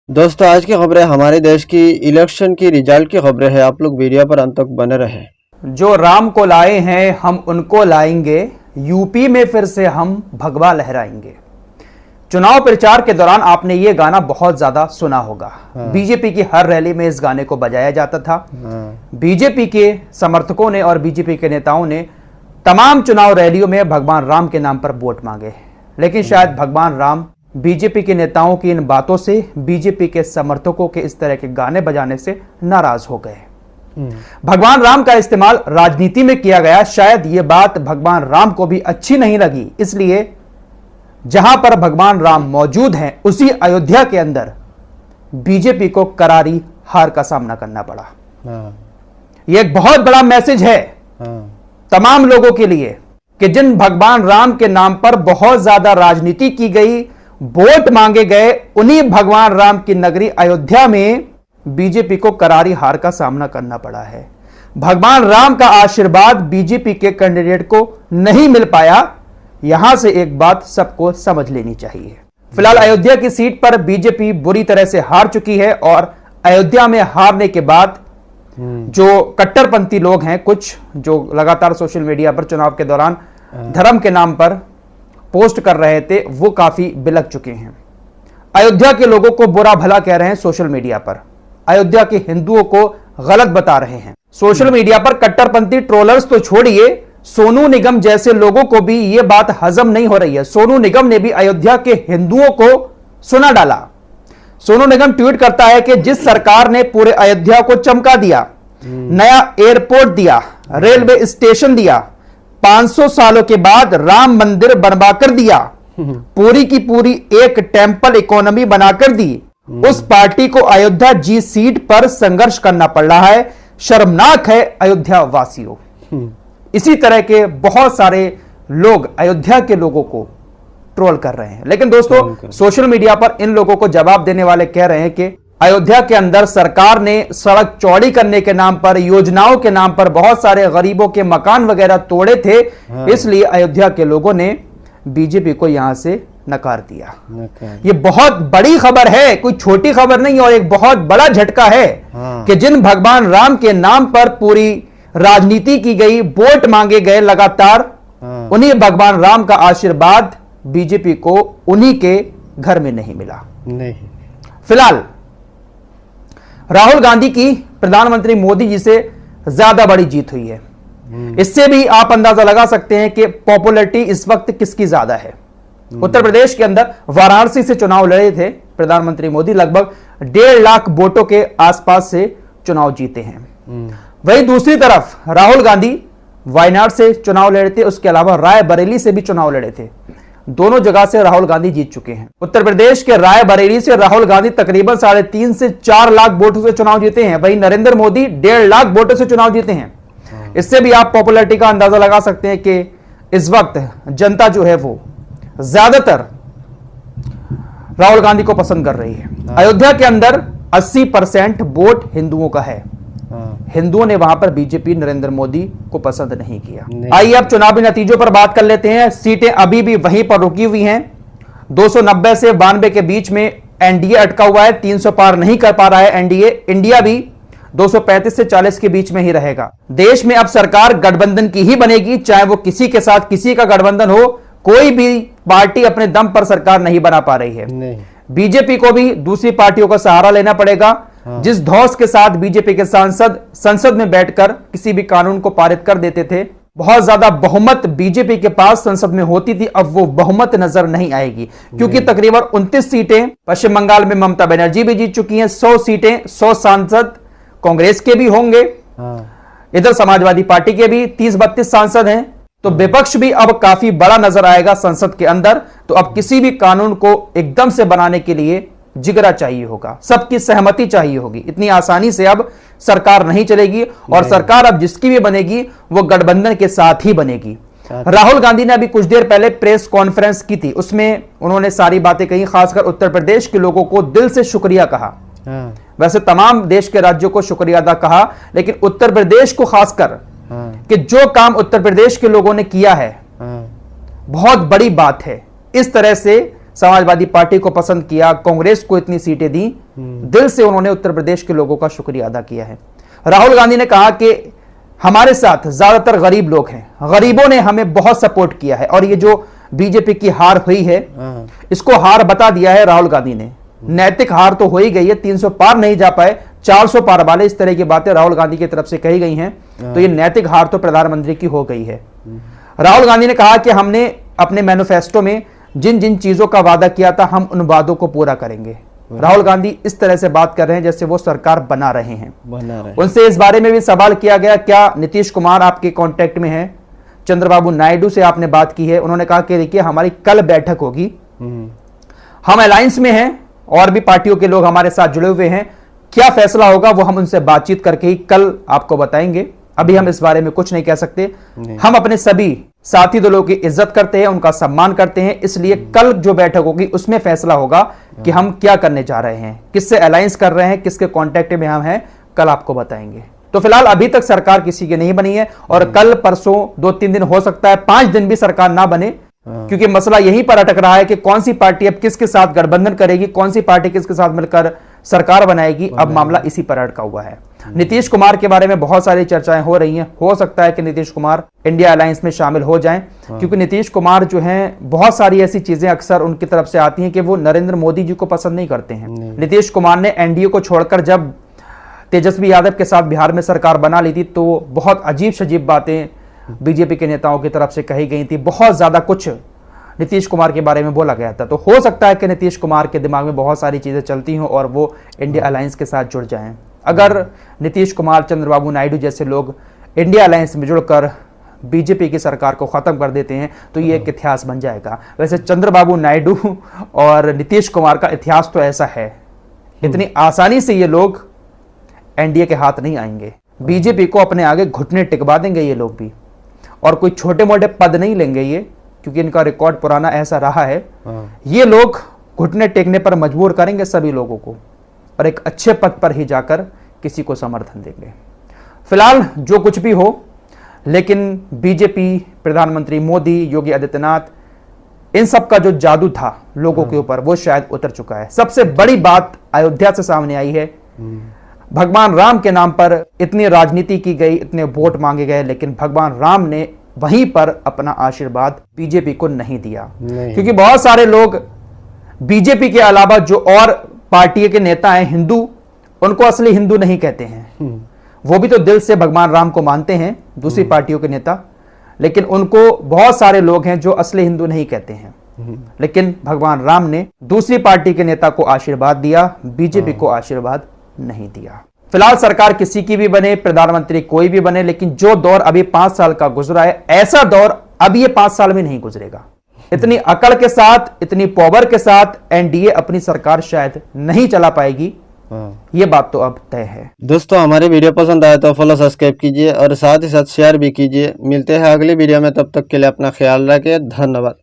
दोस्तों, आज की खबरें हमारे देश की इलेक्शन की रिजल्ट की खबरें हैं। आप लोग वीडियो पर अंत तक बने रहे। जो राम को लाए हैं हम उनको लाएंगे, यूपी में फिर से हम भगवा लहराएंगे। चुनाव प्रचार के दौरान आपने ये गाना बहुत ज्यादा सुना होगा। बीजेपी की हर रैली में इस गाने को बजाया जाता था। बीजेपी के समर्थकों ने और बीजेपी के नेताओं ने तमाम चुनाव रैलियों में भगवान राम के नाम पर वोट मांगे, लेकिन शायद भगवान राम बीजेपी के नेताओं की इन बातों से, बीजेपी के समर्थकों के इस तरह के गाने बजाने से नाराज हो गए। भगवान राम का इस्तेमाल राजनीति में किया गया। शायद यह बात भगवान राम को भी अच्छी नहीं लगी, इसलिए जहां पर भगवान राम मौजूद हैं उसी अयोध्या के अंदर बीजेपी को करारी हार का सामना करना पड़ा। यह एक बहुत बड़ा मैसेज है तमाम लोगों के लिए कि जिन भगवान राम के नाम पर बहुत ज्यादा राजनीति की गई, वोट मांगे गए, उन्हीं भगवान राम की नगरी अयोध्या में बीजेपी को करारी हार का सामना करना पड़ा है। भगवान राम का आशीर्वाद बीजेपी के कैंडिडेट को नहीं मिल पाया। यहां से एक बात सबको समझ लेनी चाहिए। फिलहाल अयोध्या की सीट पर बीजेपी बुरी तरह से हार चुकी है और अयोध्या में हारने के बाद जो कट्टरपंथी लोग हैं, कुछ जो लगातार सोशल मीडिया पर चुनाव के दौरान धर्म के नाम पर पोस्ट कर रहे थे, वो काफी बिलक चुके हैं। अयोध्या के लोगों को बुरा भला कह रहे हैं सोशल मीडिया पर, अयोध्या के हिंदुओं को गलत बता रहे हैं। सोशल मीडिया पर कट्टरपंथी ट्रोलर्स तो छोड़िए, सोनू निगम जैसे लोगों को भी यह बात हजम नहीं हो रही है। सोनू निगम ने भी अयोध्या के हिंदुओं को सुना डाला। सोनू निगम ट्वीट करता है कि जिस सरकार ने पूरे अयोध्या को चमका दिया, नया एयरपोर्ट दिया, रेलवे स्टेशन दिया, 500 सालों के बाद राम मंदिर बनवाकर दिया, पूरी की पूरी एक टेंपल इकोनॉमी बनाकर दी, उस पार्टी को अयोध्या जी सीट पर संघर्ष करना पड़ रहा है। शर्मनाक है अयोध्या वासियों। इसी तरह के बहुत सारे लोग अयोध्या के लोगों को ट्रोल कर रहे हैं। लेकिन दोस्तों, सोशल मीडिया पर इन लोगों को जवाब देने वाले कह रहे हैं कि अयोध्या के अंदर सरकार ने सड़क चौड़ी करने के नाम पर, योजनाओं के नाम पर बहुत सारे गरीबों के मकान वगैरह तोड़े थे, इसलिए अयोध्या के लोगों ने बीजेपी को यहां से नकार दिया। ये बहुत बड़ी खबर है, कोई छोटी खबर नहीं, और एक बहुत बड़ा झटका है कि जिन भगवान राम के नाम पर पूरी राजनीति की गई, वोट मांगे गए लगातार, उन्हीं भगवान राम का आशीर्वाद बीजेपी को उन्हीं के घर में नहीं मिला। फिलहाल राहुल गांधी की प्रधानमंत्री मोदी जी से ज्यादा बड़ी जीत हुई है। इससे भी आप अंदाजा लगा सकते हैं कि पॉपुलैरिटी इस वक्त किसकी ज्यादा है। उत्तर प्रदेश के अंदर वाराणसी से चुनाव लड़े थे प्रधानमंत्री मोदी, लगभग 1.5 लाख वोटों के आसपास से चुनाव जीते हैं। वहीं दूसरी तरफ राहुल गांधी वायनाड से चुनाव लड़े थे, उसके अलावा रायबरेली से भी चुनाव लड़े थे। दोनों जगह से राहुल गांधी जीत चुके हैं। उत्तर प्रदेश के रायबरेली से राहुल गांधी तकरीबन 3.5 से 4 लाख वोटों से चुनाव जीते हैं। वहीं नरेंद्र मोदी 1.5 लाख वोटों से चुनाव जीते हैं। इससे भी आप पॉपुलैरिटी का अंदाजा लगा सकते हैं कि इस वक्त जनता जो है वो ज्यादातर राहुल गांधी को पसंद कर रही है। अयोध्या के अंदर 80% वोट हिंदुओं का है। हिंदुओं ने वहां पर बीजेपी नरेंद्र मोदी को पसंद नहीं किया। आइए अब चुनावी नतीजों पर बात कर लेते हैं। सीटें अभी भी वहीं पर रुकी हुई हैं। 290 से 92 के बीच में एनडीए अटका हुआ है, 300 पार नहीं कर पा रहा है एनडीए। इंडिया भी 235 से 40 के बीच में ही रहेगा। देश में अब सरकार गठबंधन की ही बनेगी, चाहे वो किसी के साथ किसी का गठबंधन हो। कोई भी पार्टी अपने दम पर सरकार नहीं बना पा रही है। बीजेपी को भी दूसरी पार्टियों का सहारा लेना पड़ेगा। जिस धौस के साथ बीजेपी के सांसद संसद में बैठकर किसी भी कानून को पारित कर देते थे, बहुत ज्यादा बहुमत बीजेपी के पास संसद में होती थी, अब वो बहुमत नजर नहीं आएगी, क्योंकि तकरीबन 29 सीटें पश्चिम बंगाल में ममता बनर्जी भी जीत चुकी हैं। 100 सीटें, 100 सांसद कांग्रेस के भी होंगे। इधर समाजवादी पार्टी के भी 30-32 सांसद हैं। तो विपक्ष भी अब काफी बड़ा नजर आएगा संसद के अंदर। तो अब किसी भी कानून को एकदम से बनाने के लिए जिगरा चाहिए होगा, सबकी सहमति चाहिए होगी। इतनी आसानी से अब सरकार नहीं चलेगी, और सरकार अब जिसकी भी बनेगी वो गठबंधन के साथ ही बनेगी। राहुल गांधी ने अभी कुछ देर पहले प्रेस कॉन्फ्रेंस की थी, उसमें उन्होंने सारी बातें कही, खासकर उत्तर प्रदेश के लोगों को दिल से शुक्रिया कहा। वैसे तमाम देश के राज्यों को शुक्रिया अदा कहा, लेकिन उत्तर प्रदेश को खासकर कि जो काम उत्तर प्रदेश के लोगों ने किया है बहुत बड़ी बात है। इस तरह से समाजवादी पार्टी को पसंद किया, कांग्रेस को इतनी सीटें दी, दिल से उन्होंने उत्तर प्रदेश के लोगों का शुक्रिया अदा किया है। राहुल गांधी ने कहा कि हमारे साथ ज्यादातर गरीब लोग हैं, गरीबों ने हमें बहुत सपोर्ट किया है, और ये जो बीजेपी की हार हुई है इसको हार बता दिया है राहुल गांधी ने। नैतिक हार तो हो ही गई है, 300 पार नहीं जा पाए, 400 पार वाले, इस तरह की बातें राहुल गांधी की तरफ से कही गई हैं, तो ये नैतिक हार तो प्रधानमंत्री की हो गई है। राहुल गांधी ने कहा कि हमने अपने मैनिफेस्टो में जिन जिन चीजों का वादा किया था हम उन वादों को पूरा करेंगे। राहुल गांधी इस तरह से बात कर रहे हैं जैसे वो सरकार बना रहे हैं। उनसे इस बारे में भी सवाल किया गया, क्या नीतीश कुमार आपके कांटेक्ट में है? चंद्रबाबू नायडू से आपने बात की है? उन्होंने कहा कि देखिए हमारी कल बैठक होगी, हम अलायंस में हैं और भी पार्टियों के लोग हमारे साथ जुड़े हुए हैं, क्या फैसला होगा वो हम उनसे बातचीत करके ही कल आपको बताएंगे, अभी हम इस बारे में कुछ नहीं कह सकते। हम अपने सभी साथी दलों की इज्जत करते हैं, उनका सम्मान करते हैं, इसलिए कल जो बैठक होगी उसमें फैसला होगा कि हम क्या करने जा रहे हैं, किससे अलायंस कर रहे हैं, किसके कांटेक्ट में हम हैं, कल आपको बताएंगे। तो फिलहाल अभी तक सरकार किसी की नहीं बनी है, और कल परसों 2-3 दिन हो सकता है, 5 दिन भी सरकार ना बने, क्योंकि मसला यहीं पर अटक रहा है कि कौन सी पार्टी अब किसके साथ गठबंधन करेगी, कौन सी पार्टी किसके साथ मिलकर सरकार बनाएगी। अब मामला इसी पर अटका हुआ है। नीतीश कुमार के बारे में बहुत सारी चर्चाएं हो रही हैं, हो सकता है कि नीतीश कुमार इंडिया अलायंस में शामिल हो जाएं, क्योंकि नीतीश कुमार जो हैं बहुत सारी ऐसी चीजें अक्सर उनकी तरफ से आती हैं कि वो नरेंद्र मोदी जी को पसंद नहीं करते हैं। नीतीश कुमार ने एनडीए को छोड़कर जब तेजस्वी यादव के साथ बिहार में सरकार बना ली थी तो बहुत अजीब शजीब बातें बीजेपी के नेताओं की तरफ से कही गई थी, बहुत ज्यादा कुछ नीतीश कुमार के बारे में बोला गया था। तो हो सकता है कि नीतीश कुमार के दिमाग में बहुत सारी चीजें चलती हों और वो इंडिया अलायंस के साथ जुड़ जाएं। अगर नीतीश कुमार, चंद्रबाबू नायडू जैसे लोग इंडिया अलायंस में जुड़कर बीजेपी की सरकार को खत्म कर देते हैं तो ये एक इतिहास बन जाएगा। वैसे चंद्रबाबू नायडू और नीतीश कुमार का इतिहास तो ऐसा है, इतनी आसानी से ये लोग एनडीए के हाथ नहीं आएंगे। बीजेपी को अपने आगे घुटने टिकवा देंगे ये लोग भी, और कोई छोटे मोटे पद नहीं लेंगे ये, क्योंकि इनका रिकॉर्ड पुराना ऐसा रहा है। ये लोग घुटने टेकने पर मजबूर करेंगे सभी लोगों को, और एक अच्छे पद पर ही जाकर किसी को समर्थन देंगे। फिलहाल जो कुछ भी हो, लेकिन बीजेपी, प्रधानमंत्री मोदी, योगी आदित्यनाथ, इन सब का जो जादू था लोगों के ऊपर वो शायद उतर चुका है। सबसे बड़ी बात अयोध्या से सामने आई है। भगवान राम के नाम पर इतनी राजनीति की गई, इतने वोट मांगे गए, लेकिन भगवान राम ने वहीं पर अपना आशीर्वाद बीजेपी को नहीं दिया। क्योंकि बहुत सारे लोग बीजेपी के अलावा जो और पार्टी के नेता हैं हिंदू, उनको असली हिंदू नहीं कहते हैं। वो भी तो दिल से भगवान राम को मानते हैं, दूसरी पार्टियों के नेता, लेकिन उनको बहुत सारे लोग हैं जो असली हिंदू नहीं कहते हैं। लेकिन भगवान राम ने दूसरी पार्टी के नेता को आशीर्वाद दिया, बीजेपी को आशीर्वाद नहीं दिया। फिलहाल सरकार किसी की भी बने, प्रधानमंत्री कोई भी बने, लेकिन जो दौर अभी 5 साल का गुजरा है, ऐसा दौर अब ये 5 साल में नहीं गुजरेगा। इतनी अकड़ के साथ, इतनी पावर के साथ एनडीए अपनी सरकार शायद नहीं चला पाएगी, ये बात तो अब तय है। दोस्तों, हमारी वीडियो पसंद आए तो फॉलो, सब्सक्राइब कीजिए और साथ ही साथ शेयर भी कीजिए। मिलते हैं अगली वीडियो में, तब तक के लिए अपना ख्याल रखिए। धन्यवाद।